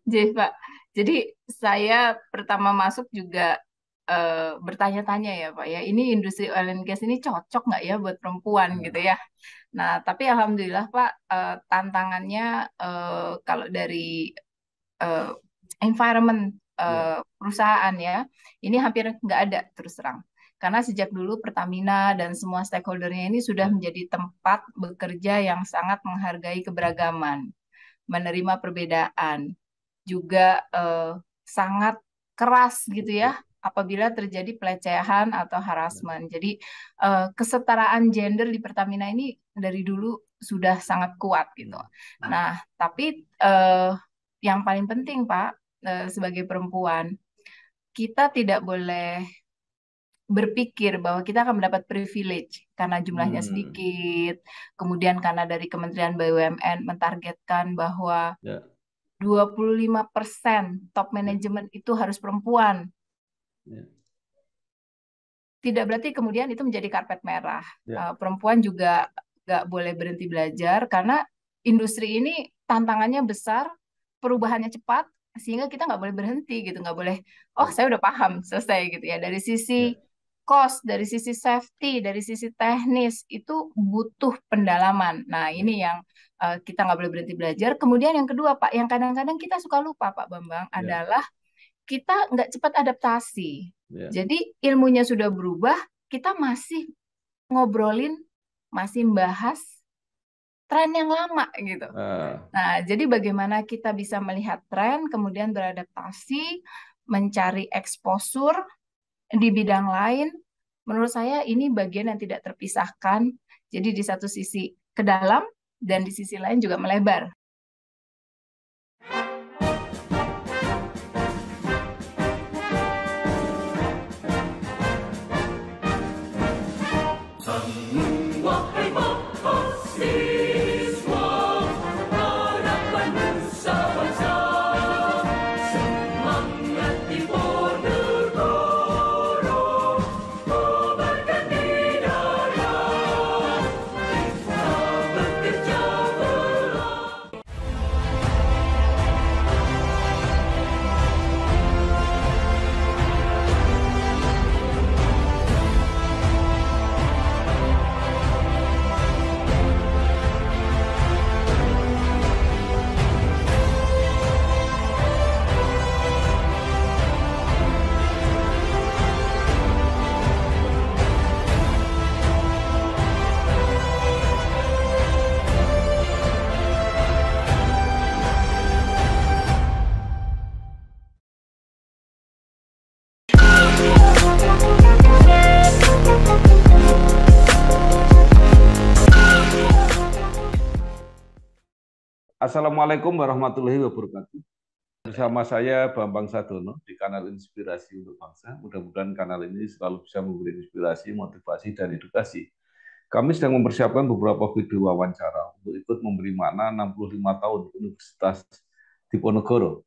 Jadi Pak, jadi saya pertama masuk juga bertanya-tanya ya Pak ya, ini industri oil and gas ini cocok nggak ya buat perempuan gitu Nah, ya. Nah, tapi alhamdulillah Pak, tantangannya kalau dari eh, environment ya, perusahaan ya, ini hampir nggak ada terus terang. Karena sejak dulu Pertamina dan semua stakeholdernya ini sudah ya, menjadi tempat bekerja yang sangat menghargai keberagaman, menerima perbedaan, juga sangat keras gitu betul. ya apabila terjadi pelecehan atau Ya, harassment. Jadi kesetaraan gender di Pertamina ini dari dulu sudah sangat kuat gitu. hmm, Nah, tapi yang paling penting Pak, sebagai perempuan, kita tidak boleh berpikir bahwa kita akan mendapat privilege karena jumlahnya hmm, sedikit, kemudian karena dari Kementerian BUMN mentargetkan bahwa ya, 25% top ya, manajemen itu harus perempuan. ya, Tidak berarti kemudian itu menjadi karpet merah. ya, Perempuan juga nggak boleh berhenti belajar karena industri ini tantangannya besar, perubahannya cepat, sehingga kita nggak boleh berhenti gitu, nggak boleh, oh betul. saya udah paham, selesai gitu ya. Dari sisi Ya, cost, dari sisi safety, dari sisi teknis, itu butuh pendalaman. Nah ya, ini yang kita nggak boleh berhenti belajar. Kemudian yang kedua Pak, yang kadang-kadang kita suka lupa Pak Bambang, ya, adalah kita nggak cepat adaptasi. ya. Jadi ilmunya sudah berubah, kita masih ngobrolin, masih membahas tren yang lama gitu. Ah, Nah, jadi bagaimana kita bisa melihat tren, kemudian beradaptasi, mencari exposure di bidang lain, menurut saya ini bagian yang tidak terpisahkan. Jadi di satu sisi ke dalam, dan di sisi lain juga melebar. Wahai mahasiswa, harapan nusa bangsa, semangat timur negara, kobarkan di dada, kita bekerja keras. Assalamualaikum warahmatullahi wabarakatuh. Bersama saya Bambang Sadono di kanal Inspirasi untuk Bangsa. Mudah-mudahan kanal ini selalu bisa memberi inspirasi, motivasi, dan edukasi. Kami sedang mempersiapkan beberapa video wawancara untuk ikut memberi makna 65 tahun Universitas Diponegoro.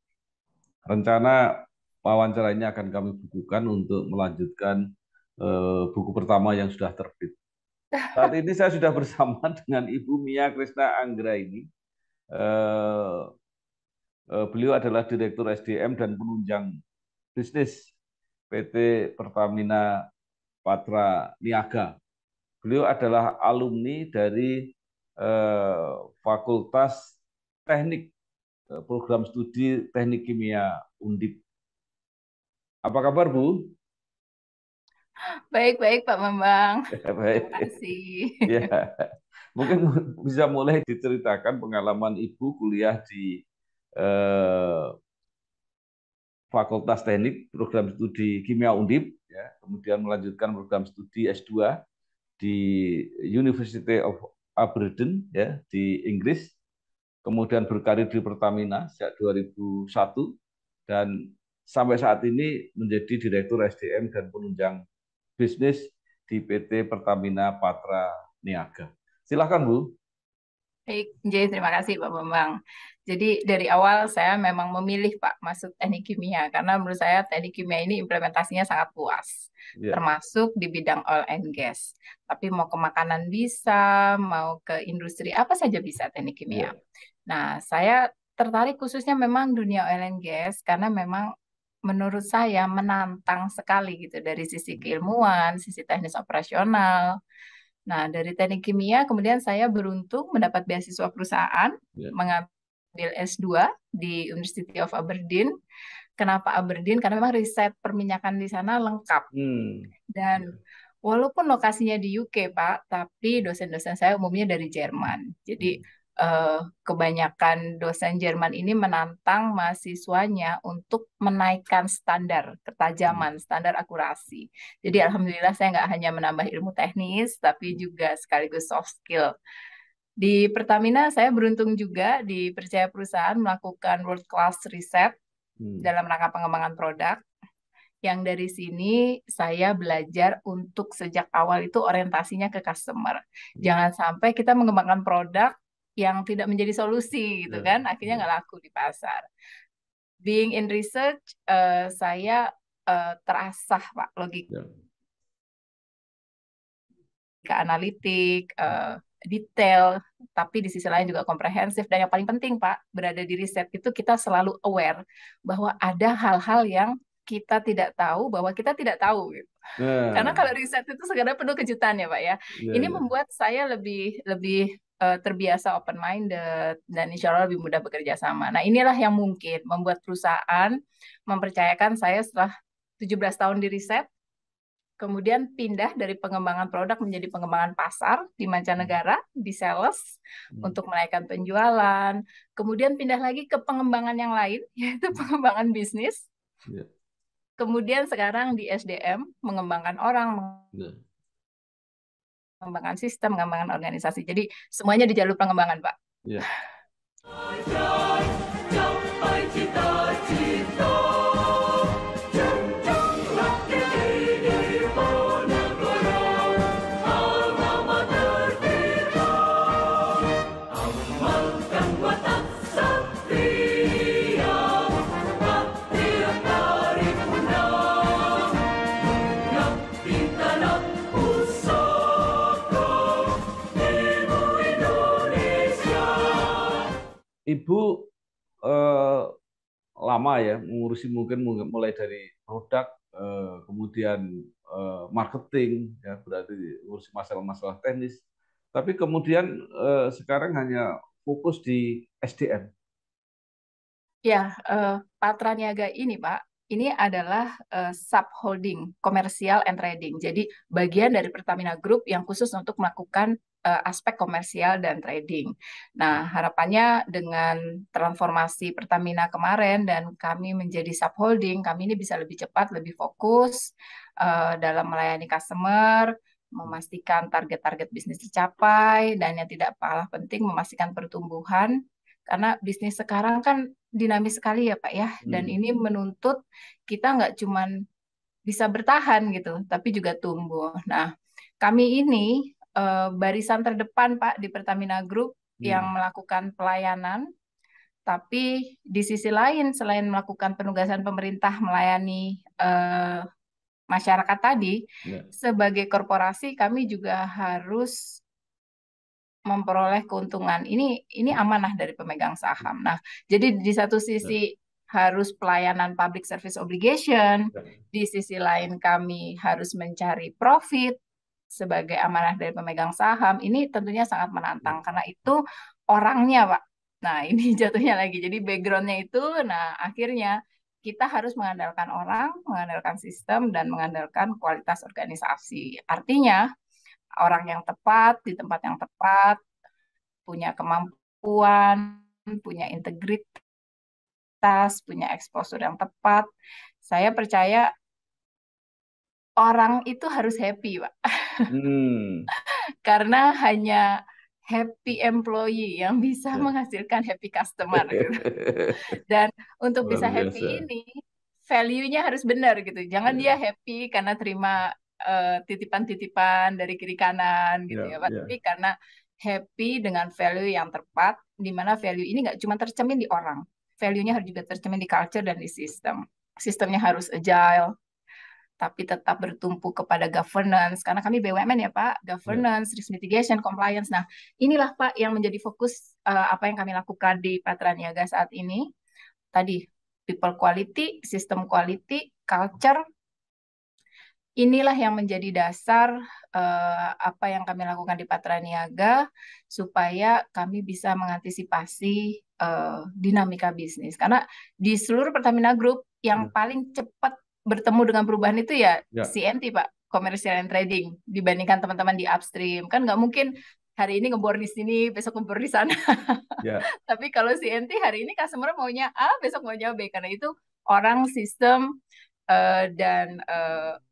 Rencana wawancara ini akan kami bukukan untuk melanjutkan buku pertama yang sudah terbit. Saat ini saya sudah bersama dengan Ibu Mia Krisna Anggra ini. Eh, Beliau adalah Direktur SDM dan Penunjang Bisnis PT Pertamina Patra Niaga. Beliau adalah alumni dari Fakultas Teknik, Program Studi Teknik Kimia Undip. Apa kabar, Bu? Baik-baik Pak Bambang, terima Baik. kasih. Ya, mungkin bisa mulai diceritakan pengalaman Ibu kuliah di eh, Fakultas Teknik, Program Studi Kimia Undip, ya, kemudian melanjutkan program studi S2 di University of Aberdeen, ya, di Inggris, kemudian berkarir di Pertamina sejak 2001 dan sampai saat ini menjadi Direktur SDM dan Penunjang Bisnis di PT Pertamina Patra Niaga. Silakan, Bu. Baik, jadi terima kasih Pak Bambang. Jadi dari awal saya memang memilih Pak masuk teknik kimia karena menurut saya teknik kimia ini implementasinya sangat luas, Ya, termasuk di bidang oil and gas. Tapi mau ke makanan bisa, mau ke industri apa saja bisa teknik kimia. ya, Nah, saya tertarik khususnya memang dunia oil and gas karena memang menurut saya menantang sekali gitu dari sisi keilmuan, sisi teknis operasional. Nah, dari teknik kimia kemudian saya beruntung mendapat beasiswa perusahaan Ya. mengambil S2 di University of Aberdeen. Kenapa Aberdeen? Karena memang riset perminyakan di sana lengkap. Hmm. Dan walaupun lokasinya di UK, Pak, tapi dosen-dosen saya umumnya dari Jerman. Jadi kebanyakan dosen Jerman ini menantang mahasiswanya untuk menaikkan standar ketajaman, standar akurasi. Jadi alhamdulillah saya nggak hanya menambah ilmu teknis, tapi juga sekaligus soft skill. Di Pertamina saya beruntung juga dipercaya perusahaan melakukan world class riset dalam rangka pengembangan produk. Yang dari sini saya belajar untuk sejak awal itu orientasinya ke customer. Jangan sampai kita mengembangkan produk yang tidak menjadi solusi gitu kan, akhirnya nggak laku di pasar. Being in research, saya terasah Pak logika analitik, detail, tapi di sisi lain juga komprehensif. Dan yang paling penting Pak, berada di riset itu kita selalu aware bahwa ada hal-hal yang kita tidak tahu bahwa kita tidak tahu gitu. Karena kalau riset itu sekedar penuh kejutan ya Pak ya. Ini membuat saya lebih terbiasa open minded dan insya Allah lebih mudah bekerja sama. Nah, inilah yang mungkin membuat perusahaan mempercayakan saya setelah 17 tahun di riset, kemudian pindah dari pengembangan produk menjadi pengembangan pasar di mancanegara, di sales untuk menaikkan penjualan, kemudian pindah lagi ke pengembangan yang lain yaitu pengembangan bisnis. Kemudian sekarang di SDM, mengembangkan orang, mengembangkan sistem, mengembangkan organisasi. Jadi semuanya di jalur pengembangan, Pak. Ya. Capai cita-cita, junjunglah tinggi Diponegoro, alma mater kita. Amalkan watak satria, bakti yang tarik undang, mengabdi tanah pusaka, Ibu Indonesia. Ibu lama ya mengurusi mungkin mulai dari produk, kemudian marketing, ya berarti ngurusi masalah-masalah teknis. Tapi kemudian sekarang hanya fokus di SDM. Ya, Patra Niaga ini, Pak, ini adalah subholding komersial and trading. Jadi bagian dari Pertamina Group yang khusus untuk melakukan aspek komersial dan trading. Nah, harapannya dengan transformasi Pertamina kemarin dan kami menjadi subholding, kami ini bisa lebih cepat, lebih fokus dalam melayani customer, memastikan target-target bisnis tercapai, dan yang tidak kalah penting memastikan pertumbuhan. Karena bisnis sekarang kan dinamis sekali ya Pak ya, dan ini menuntut kita nggak cuman bisa bertahan gitu, tapi juga tumbuh. Nah, kami ini barisan terdepan Pak di Pertamina Group yang melakukan pelayanan, tapi di sisi lain selain melakukan penugasan pemerintah melayani masyarakat tadi, sebagai korporasi kami juga harus memperoleh keuntungan. Ini amanah dari pemegang saham. Nah, jadi di satu sisi harus pelayanan public service obligation, di sisi lain kami harus mencari profit sebagai amanah dari pemegang saham. Ini tentunya sangat menantang karena itu orangnya, Pak. Nah, ini jatuhnya lagi. Jadi backgroundnya itu, nah akhirnya kita harus mengandalkan orang, mengandalkan sistem, dan mengandalkan kualitas organisasi. Artinya, orang yang tepat di tempat yang tepat, punya kemampuan, punya integritas, punya exposure yang tepat. Saya percaya orang itu harus happy, Pak. Karena hanya happy employee yang bisa menghasilkan happy customer gitu. Dan untuk bisa happy ini, value-nya harus benar gitu. Jangan dia happy karena terima titipan-titipan dari kiri kanan gitu ya Pak. Tapi karena happy dengan value yang tepat, di mana value ini nggak cuma tercermin di orang. Value-nya harus juga tercermin di culture dan di sistem. Sistemnya harus agile, tapi tetap bertumpu kepada governance, karena kami BUMN ya Pak, Ya. governance, risk mitigation, compliance. Nah, inilah Pak yang menjadi fokus apa yang kami lakukan di Patra Niaga saat ini. Tadi, people quality, system quality, culture, inilah yang menjadi dasar apa yang kami lakukan di Patra Niaga supaya kami bisa mengantisipasi dinamika bisnis. Karena di seluruh Pertamina Group yang Ya. paling cepat bertemu dengan perubahan itu ya Ya. CNT Pak, Commercial and Trading, dibandingkan teman-teman di upstream. Kan nggak mungkin hari ini ngebor di sini, besok ngebor di sana. Ya. Tapi kalau CNT hari ini customer maunya A, besok maunya B. Karena itu orang, sistem, dan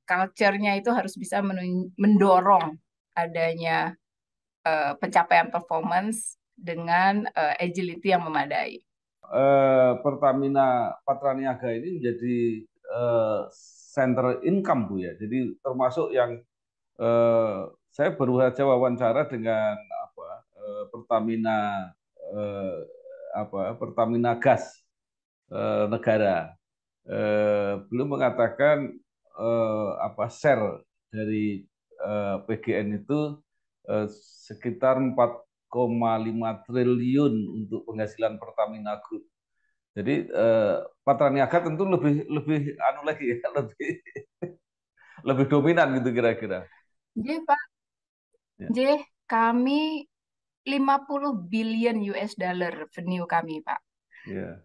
culture-nya itu harus bisa mendorong adanya pencapaian performance dengan agility yang memadai. Pertamina Patra Niaga ini menjadi center income Bu ya. Jadi termasuk yang saya baru saja wawancara dengan Pertamina Pertamina Gas negara. Belum mengatakan share dari PGN itu sekitar 4,5 triliun untuk penghasilan Pertamina Group. Jadi Patra Niaga tentu lebih anu lagi ya, lebih dominan gitu kira-kira. Jadi Pak, Ya. jadi kami 50 billion US dollar revenue kami Pak. Ya.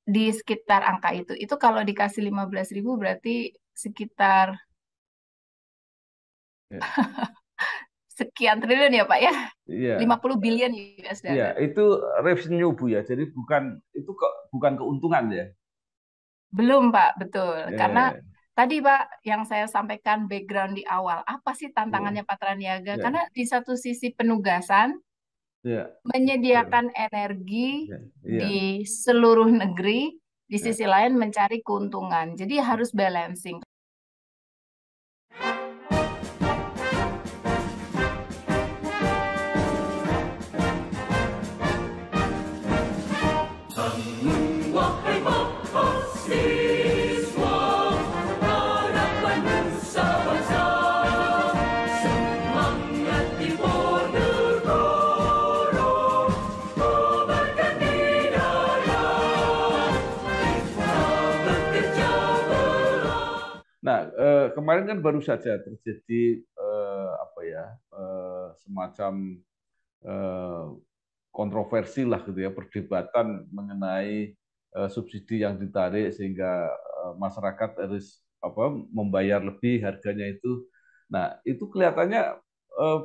Di sekitar angka itu. Itu kalau dikasih 15.000 berarti sekitar Ya. sekian triliun ya Pak ya. Iya. 50 billion US Iya, dollar. itu revenue Bu ya. Jadi bukan keuntungan ya. Belum Pak, betul. Karena Ya. tadi Pak yang saya sampaikan background di awal, apa sih tantangannya Patra Niaga? Ya. Karena di satu sisi penugasan Ya. menyediakan energi Ya. di seluruh negeri, di Ya. sisi lain mencari keuntungan. Jadi harus balancing. Wahai mahasiswa, harapan nusa bangsa, semangat impor negara, kobarkan didaya, kita bekerja keras. Nah, kemarin kan baru saja terjadi semacam kontroversi lah gitu ya, perdebatan mengenai subsidi yang ditarik sehingga masyarakat harus membayar lebih harganya itu. Nah, itu kelihatannya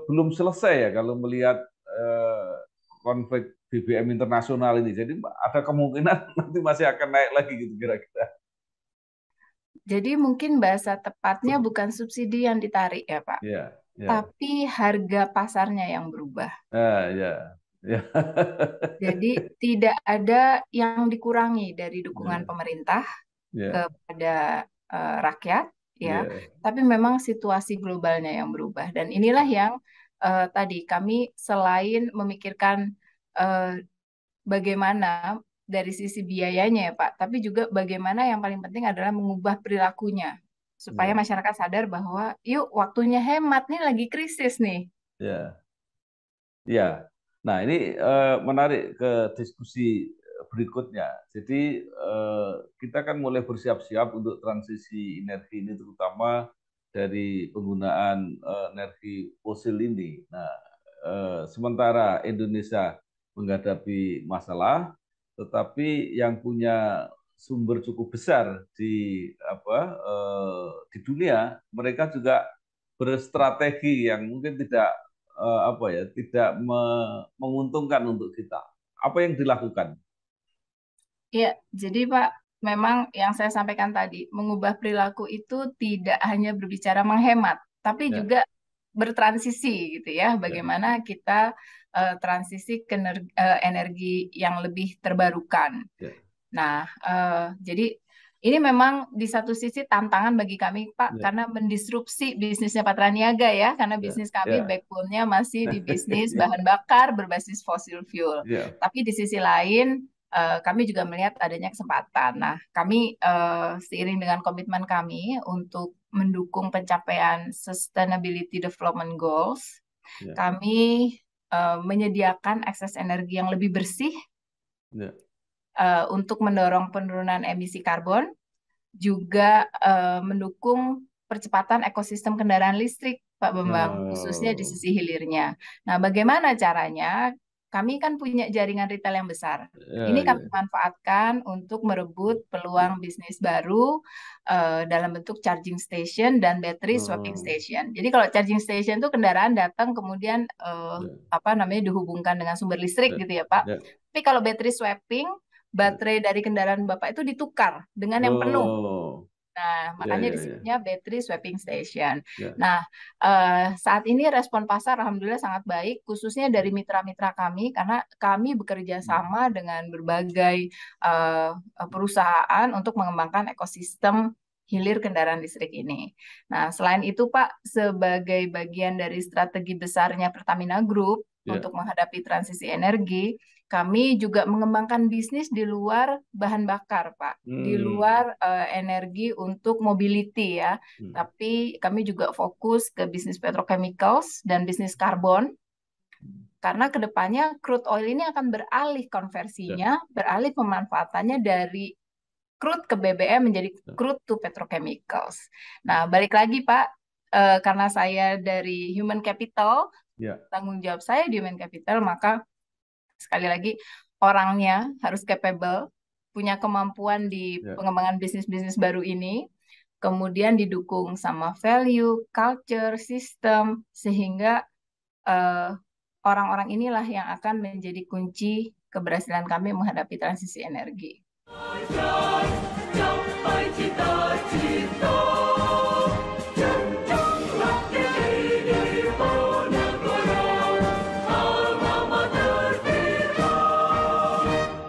belum selesai ya kalau melihat konflik BBM internasional ini. Jadi ada kemungkinan nanti masih akan naik lagi gitu kira-kira. Jadi mungkin bahasa tepatnya bukan subsidi yang ditarik ya Pak, Ya, ya. tapi harga pasarnya yang berubah. Ya, ya. Jadi tidak ada yang dikurangi dari dukungan Ya, pemerintah ya, kepada rakyat, ya. ya, Tapi memang situasi globalnya yang berubah. Dan inilah yang tadi kami selain memikirkan bagaimana dari sisi biayanya ya Pak, tapi juga bagaimana yang paling penting adalah mengubah perilakunya supaya ya, masyarakat sadar bahwa yuk waktunya hemat nih, lagi krisis nih. ya. Ya, nah ini menarik ke diskusi berikutnya. Jadi kita kan mulai bersiap-siap untuk transisi energi ini, terutama dari penggunaan energi fosil ini. Nah, sementara Indonesia menghadapi masalah, tetapi yang punya sumber cukup besar di dunia, mereka juga berstrategi yang mungkin tidak menguntungkan untuk kita. Apa yang dilakukan? Ya, jadi Pak, memang yang saya sampaikan tadi, mengubah perilaku itu tidak hanya berbicara menghemat, tapi Ya, juga bertransisi gitu ya. ya, Bagaimana kita transisi ke energi yang lebih terbarukan. ya, Nah, jadi ini memang di satu sisi tantangan bagi kami, Pak, ya, karena mendisrupsi bisnisnya Patra Niaga ya, karena ya, bisnis kami ya, backbone-nya masih di bisnis bahan bakar berbasis fossil fuel. ya, Tapi di sisi lain, kami juga melihat adanya kesempatan. Nah, kami seiring dengan komitmen kami untuk mendukung pencapaian Sustainability Development Goals, Ya, kami menyediakan akses energi yang lebih bersih ya. untuk mendorong penurunan emisi karbon, juga mendukung percepatan ekosistem kendaraan listrik, Pak Bambang, khususnya di Oh, sisi hilirnya. Nah, bagaimana caranya? Kami kan punya jaringan retail yang besar. ya, Ini kami ya, manfaatkan untuk merebut ya. peluang bisnis baru dalam bentuk charging station dan battery swapping Oh, station. Jadi kalau charging station itu kendaraan datang kemudian ya, apa namanya dihubungkan dengan sumber listrik ya, gitu ya Pak. ya, Tapi kalau battery swapping, ya. baterai dari kendaraan Bapak itu ditukar dengan yang penuh. Oh, Nah, ya, makanya ya, ya, disebutnya battery swapping station. ya. Nah, saat ini respon pasar alhamdulillah sangat baik, khususnya dari mitra-mitra kami, karena kami bekerja Hmm. sama dengan berbagai perusahaan untuk mengembangkan ekosistem hilir kendaraan listrik ini. Nah, selain itu, Pak, sebagai bagian dari strategi besarnya Pertamina Group Ya. untuk menghadapi transisi energi, kami juga mengembangkan bisnis di luar bahan bakar, Pak, di Hmm. luar energi untuk mobility ya. Hmm. Tapi kami juga fokus ke bisnis petrochemicals dan bisnis karbon karena kedepannya crude oil ini akan beralih Ya, konversinya, beralih pemanfaatannya dari crude ke BBM menjadi ya, crude to petrochemicals. Nah, balik lagi Pak, karena saya dari human capital, ya, tanggung jawab saya di human capital, maka sekali lagi orangnya harus capable, punya kemampuan di ya. pengembangan bisnis-bisnis baru ini, kemudian didukung sama value, culture, sistem, sehingga eh, orang-orang inilah yang akan menjadi kunci keberhasilan kami menghadapi transisi energi. Capai cita-cita, junjunglah tinggi Diponegoro, alma mater kita.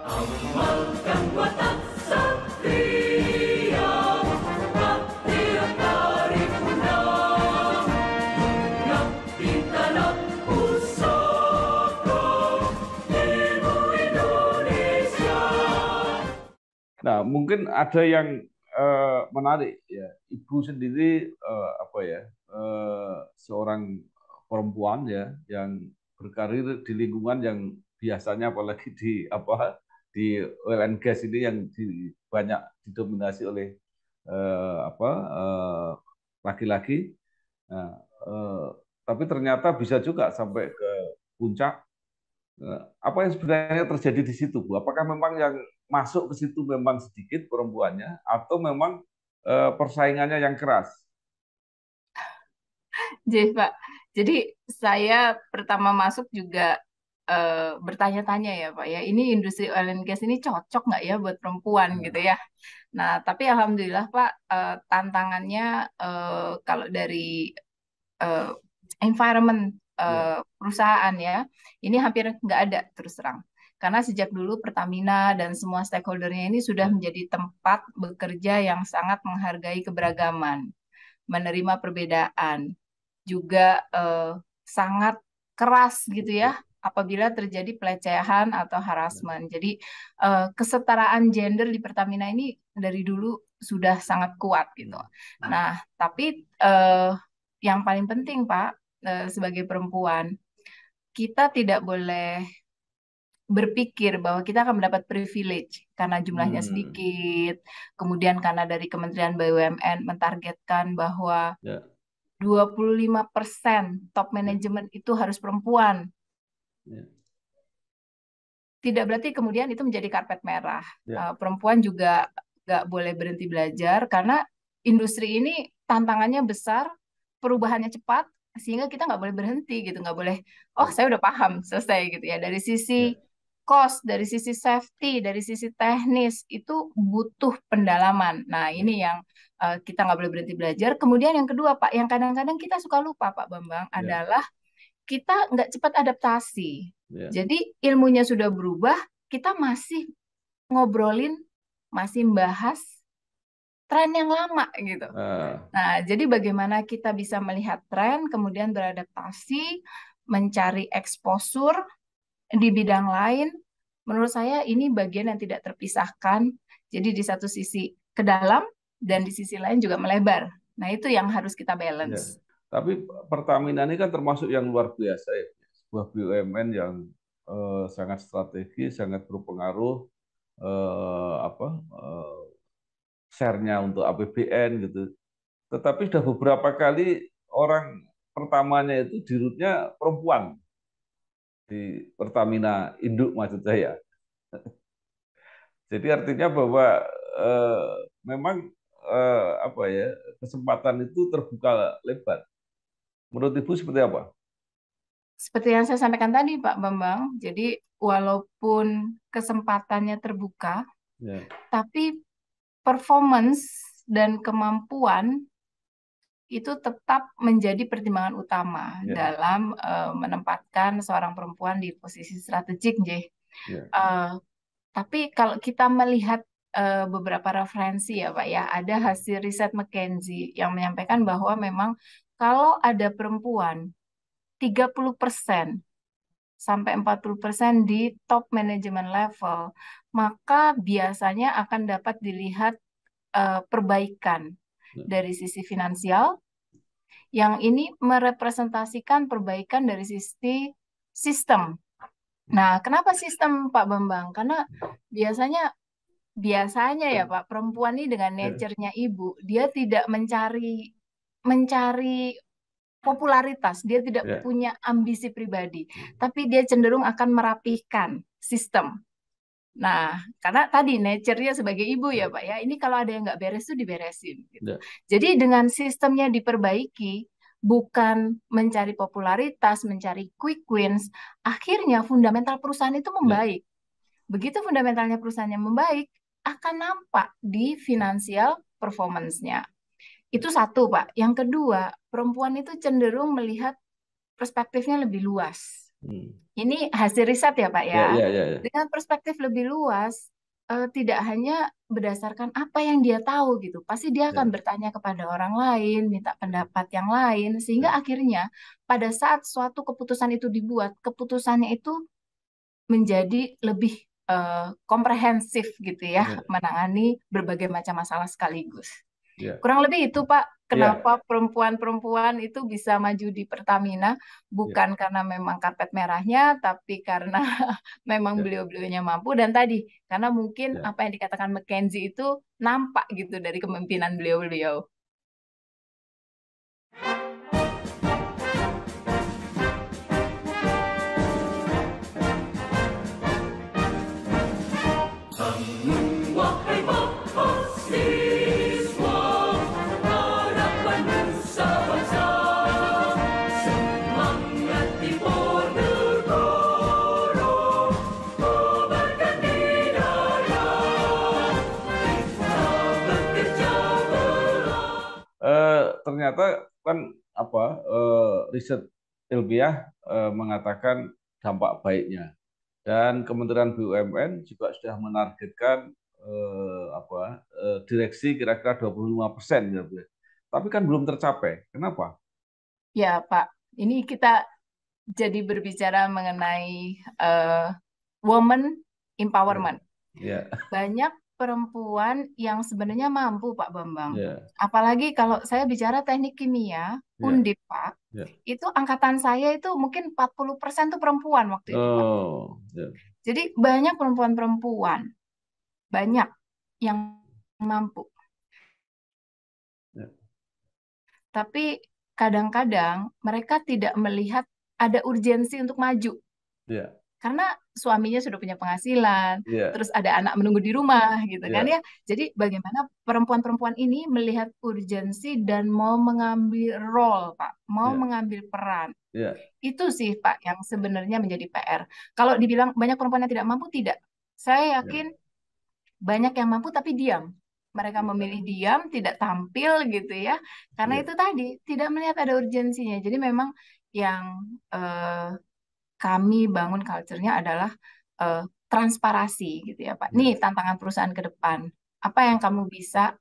Amalkan watak satria, bakti yang tarik undang, mengabdi tanah pusaka, ibu Indonesia. Nah, mungkin ada yang menarik ya. Ibu sendiri apa ya? Seorang perempuan ya yang berkarir di lingkungan yang biasanya apalagi di apa di oil and gas ini yang banyak didominasi oleh apa laki-laki. Nah, tapi ternyata bisa juga sampai ke puncak. Apa yang sebenarnya terjadi di situ, Bu? Apakah memang yang masuk ke situ memang sedikit perempuannya, atau memang persaingannya yang keras? Jadi Pak, jadi saya pertama masuk juga bertanya-tanya ya Pak ya, ini industri oil and gas ini cocok nggak ya buat perempuan gitu Nah, ya. Nah, tapi alhamdulillah Pak, tantangannya kalau dari eh, environment ya, perusahaan ya, ini hampir nggak ada terus terang. Karena sejak dulu Pertamina dan semua stakeholdernya ini sudah ya, menjadi tempat bekerja yang sangat menghargai keberagaman, menerima perbedaan, juga sangat keras gitu ya apabila terjadi pelecehan atau ya, harassment. Jadi kesetaraan gender di Pertamina ini dari dulu sudah sangat kuat gitu. Nah, tapi yang paling penting Pak, sebagai perempuan, kita tidak boleh berpikir bahwa kita akan mendapat privilege karena jumlahnya hmm, sedikit, kemudian karena dari Kementerian BUMN mentargetkan bahwa ya, 25% top ya, manajemen itu harus perempuan. ya, Tidak berarti kemudian itu menjadi karpet merah. ya, Perempuan juga nggak boleh berhenti belajar karena industri ini tantangannya besar, perubahannya cepat, sehingga kita nggak boleh berhenti gitu, nggak boleh, oh ya, saya udah paham, selesai gitu ya. Dari ya, sisi cost, dari sisi safety, dari sisi teknis, itu butuh pendalaman. Nah ya, ini yang kita nggak boleh berhenti belajar. Kemudian yang kedua Pak, yang kadang-kadang kita suka lupa Pak Bambang ya, adalah kita nggak cepat adaptasi. ya. Jadi ilmunya sudah berubah, kita masih ngobrolin, masih membahas tren yang lama gitu. Ah, Nah, jadi bagaimana kita bisa melihat tren, kemudian beradaptasi, mencari exposure di bidang lain, menurut saya ini bagian yang tidak terpisahkan. Jadi di satu sisi ke dalam dan di sisi lain juga melebar. Nah, itu yang harus kita Ya. balance. Tapi Pertamina ini kan termasuk yang luar biasa ya, sebuah BUMN yang sangat strategis, sangat berpengaruh, apa share-nya untuk APBN gitu. Tetapi sudah beberapa kali orang pertamanya itu dirutnya perempuan di Pertamina induk maksud saya. Jadi artinya bahwa eh, memang apa ya, kesempatan itu terbuka lebar. Menurut Ibu seperti apa? Seperti yang saya sampaikan tadi, Pak Bambang, jadi walaupun kesempatannya terbuka, Ya, tapi performance dan kemampuan itu tetap menjadi pertimbangan utama ya, dalam menempatkan seorang perempuan di posisi strategik, J. ya, Eh, tapi kalau kita melihat beberapa referensi ya Pak ya, ada hasil riset McKinsey yang menyampaikan bahwa memang kalau ada perempuan 30% sampai 40% di top management level, maka biasanya akan dapat dilihat perbaikan ya, dari sisi finansial, yang ini merepresentasikan perbaikan dari sisi sistem. Nah, kenapa sistem Pak Bambang? Karena biasanya biasanya ya Pak, perempuan ini dengan ya, nature-nya ibu, dia tidak mencari mencari popularitas, dia tidak ya, punya ambisi pribadi, tapi dia cenderung akan merapihkan sistem. Nah, karena tadi nature-nya sebagai ibu ya Pak ya, ini kalau ada yang nggak beres tuh diberesin gitu. ya, Jadi dengan sistemnya diperbaiki, bukan mencari popularitas, mencari quick wins, akhirnya fundamental perusahaan itu ya, membaik. Begitu fundamentalnya perusahaannya membaik, akan nampak di finansial performance-nya. Itu satu, Pak. Yang kedua, perempuan itu cenderung melihat perspektifnya lebih luas. hmm, Ini hasil riset ya, Pak ya, ya. ya, ya, ya, Dengan perspektif lebih luas, tidak hanya berdasarkan apa yang dia tahu gitu. Pasti dia akan ya, bertanya kepada orang lain, minta pendapat yang lain, ya, sehingga akhirnya pada saat suatu keputusan itu dibuat, keputusannya itu menjadi lebih komprehensif gitu ya, ya, menangani berbagai macam masalah sekaligus. ya, Kurang lebih itu Pak, ya, kenapa perempuan-perempuan itu bisa maju di Pertamina, ya, bukan karena memang karpet merahnya, tapi karena memang ya, beliau-beliaunya mampu, dan tadi karena mungkin ya. apa yang dikatakan McKenzie itu nampak gitu dari kepemimpinan beliau-beliau. Wahai mahasiswa, harapan nusa bangsa, semangat timur negara, kobarkan di dada, kita bekerja belah. Ternyata kan apa riset ilmiah mengatakan dampak baiknya, dan Kementerian BUMN juga sudah menargetkan direksi kira-kira 25% gitu ya. Tapi kan belum tercapai. Kenapa? Ya Pak, ini kita jadi berbicara mengenai woman Ya, empowerment. ya, Banyak perempuan yang sebenarnya mampu, Pak Bambang. ya, Apalagi kalau saya bicara teknik kimia, ya, Undip, Pak, ya. itu angkatan saya itu mungkin 40% tuh perempuan waktu itu, Pak. Oh, ya, Jadi banyak perempuan-perempuan, banyak yang mampu. ya, Tapi kadang-kadang mereka tidak melihat ada urgensi untuk maju. ya, Karena suaminya sudah punya penghasilan, ya, terus ada anak menunggu di rumah gitu kan ya, ya. Jadi bagaimana perempuan-perempuan ini melihat urgensi dan mau mengambil role, Pak, mau ya, mengambil peran. ya, Itu sih, Pak, yang sebenarnya menjadi PR. Kalau dibilang banyak perempuan yang tidak mampu, tidak. Saya ya, yakin banyak yang mampu tapi diam. Mereka ya, memilih diam, tidak tampil gitu ya. Karena ya, itu tadi, tidak melihat ada urgensinya. Jadi memang yang kami bangun culture-nya adalah transparasi gitu ya Pak. ya, Nih tantangan perusahaan ke depan. Apa yang kamu bisa,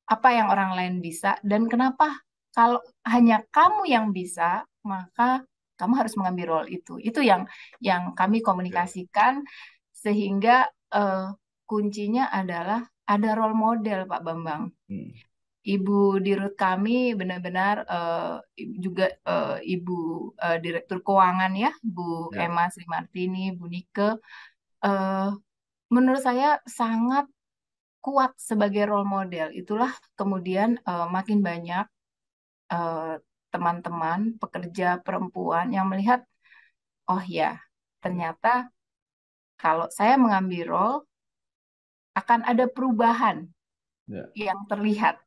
apa yang orang lain bisa, dan kenapa kalau hanya kamu yang bisa, maka kamu harus mengambil role itu. Itu yang kami ya, komunikasikan Sehingga kuncinya adalah ada role model, Pak Bambang. Hmm. Ibu Dirut kami benar-benar juga Ibu Direktur Keuangan ya, Bu Ya. Emma Sri Martini, Bu Nike, eh, menurut saya sangat kuat sebagai role model. Itulah kemudian makin banyak eh, teman-teman pekerja perempuan yang melihat, oh ya, ternyata kalau saya mengambil role akan ada perubahan Ya. yang terlihat.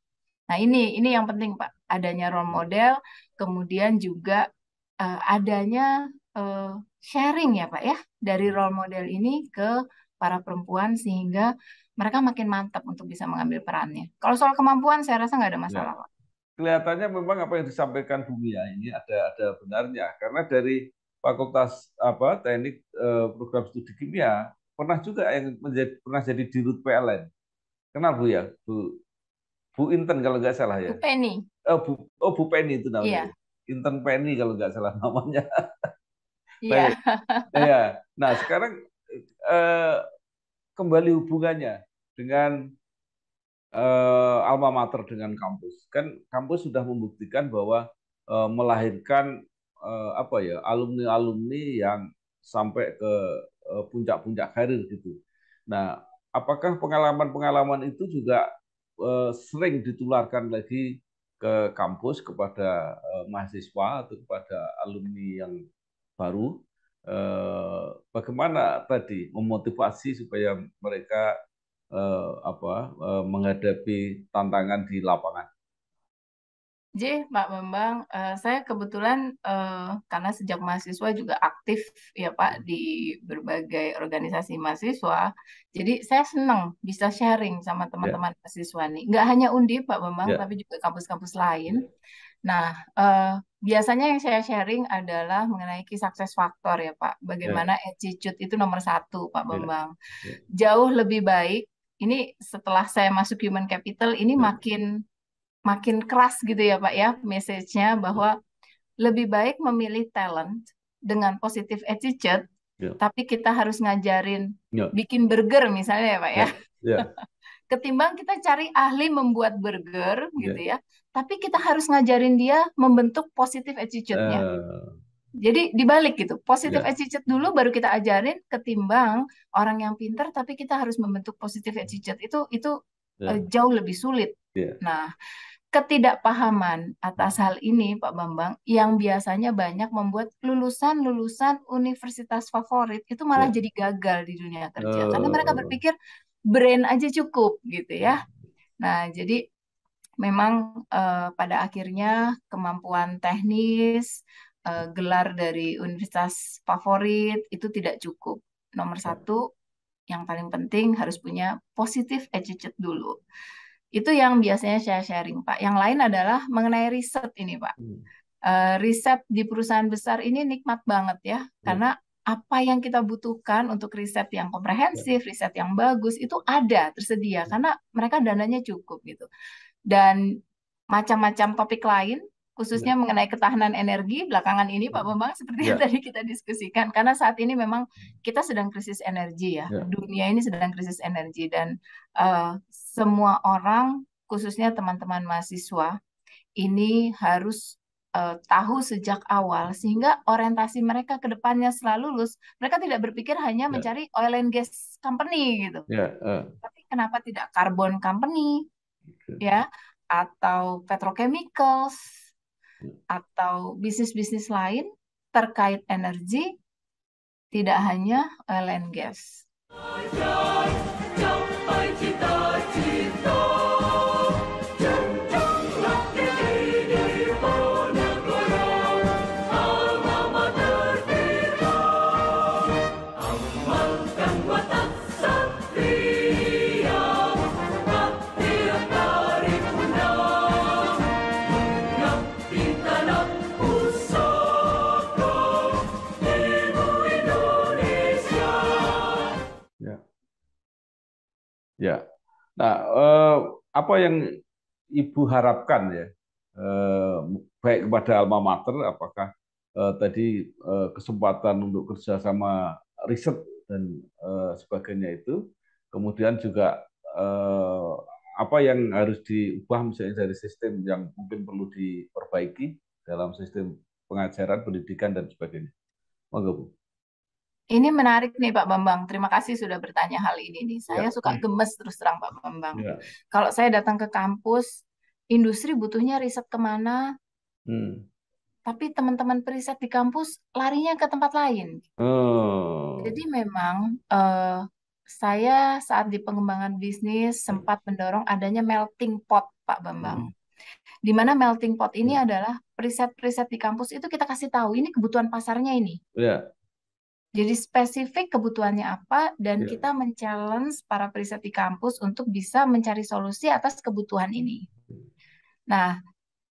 Nah, ini yang penting, Pak. Adanya role model, kemudian juga adanya sharing ya, Pak ya, dari role model ini ke para perempuan sehingga mereka makin mantap untuk bisa mengambil perannya. Kalau soal kemampuan, saya rasa nggak ada Ya. masalah, Pak. Kelihatannya memang apa yang disampaikan Bu Mia ini ada benarnya karena dari Fakultas Teknik Program Studi Kimia pernah juga yang pernah jadi dirut PLN. Kenal Bu ya? Bu Inten kalau nggak salah Bu ya. Penny, Bu Penny itu namanya. iya, Inten Penny kalau nggak salah namanya. Baik. iya, Ya. Nah, sekarang eh, kembali hubungannya dengan alma mater dengan kampus. Kan kampus sudah membuktikan bahwa melahirkan apa ya alumni-alumni yang sampai ke puncak-puncak karir gitu. Nah, apakah pengalaman-pengalaman itu juga sering ditularkan lagi ke kampus kepada mahasiswa atau kepada alumni yang baru? Bagaimana tadi memotivasi supaya mereka menghadapi tantangan di lapangan. Pak Bambang, saya kebetulan karena sejak mahasiswa juga aktif ya Pak di berbagai organisasi mahasiswa, jadi saya senang bisa sharing sama Ya, teman-teman mahasiswa nih. Nggak hanya Undip Pak Bambang, ya, tapi juga kampus-kampus lain. ya, Nah, biasanya yang saya sharing adalah mengenai key success factor ya Pak. ya, Bagaimana attitude itu nomor satu Pak ya, Bambang. ya, Jauh lebih baik. Ini setelah saya masuk human capital, ini ya, makin makin keras gitu ya Pak ya, message-nya bahwa lebih baik memilih talent dengan positive attitude, ya, tapi kita harus ngajarin ya, bikin burger misalnya ya Pak ya, ya, ya, ketimbang kita cari ahli membuat burger gitu ya. ya, tapi kita harus ngajarin dia membentuk positive attitude-nya. Eh, Jadi dibalik gitu, positive ya, attitude dulu baru kita ajarin ketimbang orang yang pintar tapi kita harus membentuk positive attitude itu ya, jauh lebih sulit. ya, Nah, ketidakpahaman atas hal ini, Pak Bambang, yang biasanya banyak membuat lulusan-lulusan universitas favorit itu malah ya. jadi gagal di dunia kerja karena mereka Eh, berpikir brand aja cukup gitu ya. Nah, jadi memang pada akhirnya kemampuan teknis, gelar dari universitas favorit itu tidak cukup. Nomor ya. satu, yang paling penting harus punya positive attitude dulu. Itu yang biasanya saya sharing, Pak. Yang lain adalah mengenai riset ini, Pak. Hmm, Riset di perusahaan besar ini nikmat banget ya, ya, karena apa yang kita butuhkan untuk riset yang ya, komprehensif, riset yang bagus itu ada tersedia karena mereka dananya cukup gitu. Dan macam-macam topik lain, ya, khususnya mengenai ketahanan energi belakangan ini, Pak Bambang, seperti yang ya, tadi kita diskusikan, karena saat ini memang kita sedang krisis energi ya, ya, dunia ini sedang krisis energi dan semua orang, khususnya teman-teman mahasiswa, ini harus tahu sejak awal sehingga orientasi mereka ke depannya setelah lulus, mereka tidak berpikir hanya ya, mencari oil and gas company gitu, ya, tapi kenapa tidak carbon company oke. ya, atau petrochemicals, Ya, atau bisnis-bisnis lain terkait energi, tidak hanya oil and gas. Capai cita-cita, junjunglah tinggi Diponegoro, alma mater kita. Amalkan watak satria, hati yang tarik undang, mengabdi tanah pusaka, Ibu Indonesia. ya, ya. Nah, apa yang Ibu harapkan ya, eh, baik kepada alma mater, apakah tadi kesempatan untuk kerjasama riset dan sebagainya itu. Kemudian juga apa yang harus diubah misalnya dari sistem yang mungkin perlu diperbaiki dalam sistem pengajaran, pendidikan dan sebagainya. Monggo, Bu. Ini menarik nih Pak Bambang. Terima kasih sudah bertanya hal ini nih. Saya Ya, suka gemes terus terang Pak Bambang. ya. Kalau saya datang ke kampus, industri butuhnya riset kemana, Hmm. tapi teman-teman periset di kampus larinya ke tempat lain. Oh, Jadi memang saya saat di pengembangan bisnis sempat mendorong adanya melting pot Pak Bambang. hmm. Di mana melting pot ini Ya, adalah periset-periset di kampus itu kita kasih tahu ini kebutuhan pasarnya ini. ya, Jadi spesifik kebutuhannya apa dan ya. kita men-challenge para periset di kampus untuk bisa mencari solusi atas kebutuhan ini. Nah,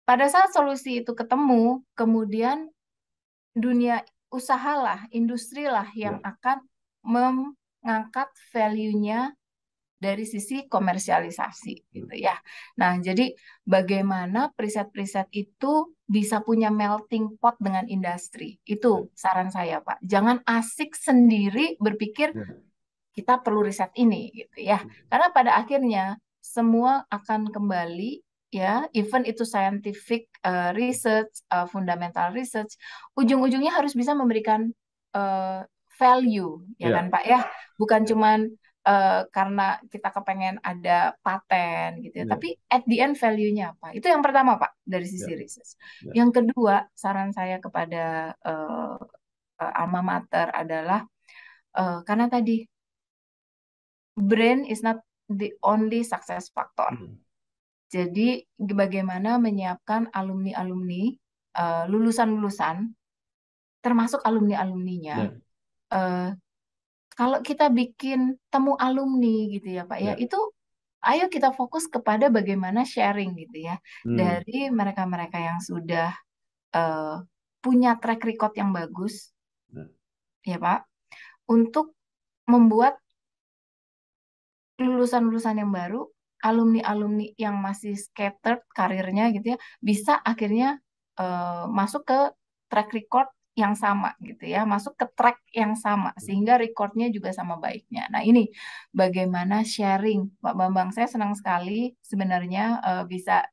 pada saat solusi itu ketemu, kemudian dunia usahalah, industrilah yang Ya. akan mengangkat value-nya dari sisi komersialisasi gitu ya. Nah, jadi bagaimana periset-periset itu bisa punya melting pot dengan industri. Ya. Itu saran saya, Pak. Jangan asik sendiri berpikir Ya. kita perlu riset ini gitu ya. Karena pada akhirnya semua akan kembali ya, even itu scientific research, fundamental research, ujung-ujungnya harus bisa memberikan eh, value ya kan Ya. Pak ya. Bukan Ya. cuman karena kita kepengen ada paten gitu ya, Ya. tapi at the end value-nya apa? Itu yang pertama Pak dari Ya. sisi research. Ya. Yang kedua, saran saya kepada alma mater adalah karena tadi brain is not the only success factor. Hmm. Jadi bagaimana menyiapkan alumni-alumni, lulusan-lulusan, termasuk alumni-alumninya. Ya. Eh, Kalau kita bikin temu alumni gitu ya Pak ya, Ya. itu ayo kita fokus kepada bagaimana sharing gitu ya Hmm. dari mereka-mereka yang sudah eh, punya track record yang bagus Ya. ya Pak, untuk membuat lulusan-lulusan yang baru, alumni-alumni yang masih scattered karirnya gitu ya, bisa akhirnya masuk ke track record yang sama gitu ya, masuk ke track yang sama sehingga recordnya juga sama baiknya. Nah ini bagaimana sharing, Pak Bambang. Saya senang sekali sebenarnya bisa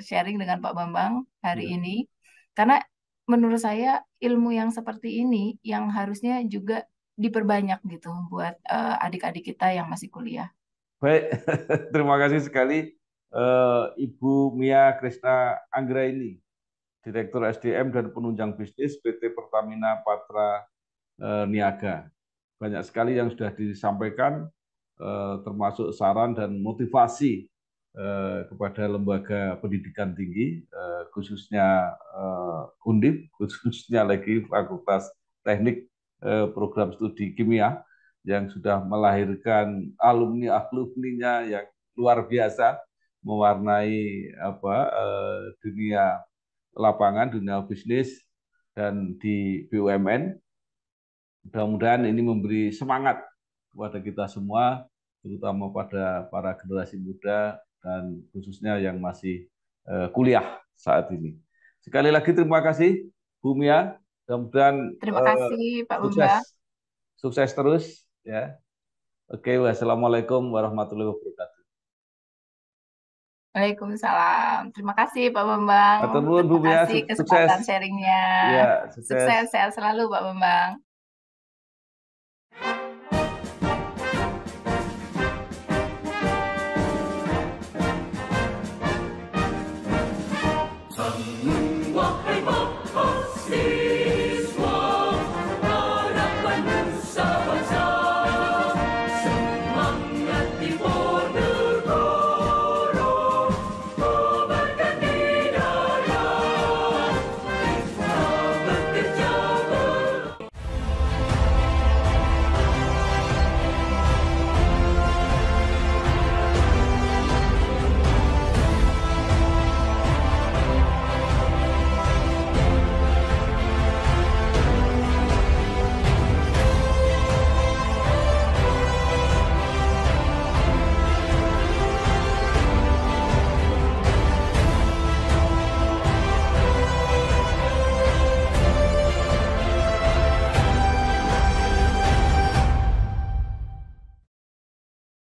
sharing dengan Pak Bambang hari Ya. ini, karena menurut saya ilmu yang seperti ini yang harusnya juga diperbanyak gitu buat adik-adik kita yang masih kuliah. Baik, terima kasih sekali Ibu Mia Krisna Anggraini, Direktur SDM dan Penunjang Bisnis PT Pertamina Patra Niaga. Banyak sekali yang sudah disampaikan, termasuk saran dan motivasi kepada lembaga pendidikan tinggi, khususnya Undip, khususnya lagi Fakultas Teknik Program Studi Kimia, yang sudah melahirkan alumni-alumninya yang luar biasa, mewarnai dunia lapangan, dunia bisnis, dan di BUMN. Mudah-mudahan ini memberi semangat kepada kita semua, terutama pada para generasi muda dan khususnya yang masih kuliah saat ini. Sekali lagi terima kasih Bu Mia, mudah-mudahan Terima kasih Pak Bambang. sukses, sukses terus ya. Oke, wassalamualaikum warahmatullahi wabarakatuh. Waalaikumsalam. Terima kasih Pak Bambang. Matur nuwun Bu Terima Mia, kasih sukses. kesempatan sharingnya. Ya, sukses. Sukses, sehat selalu Pak Bambang.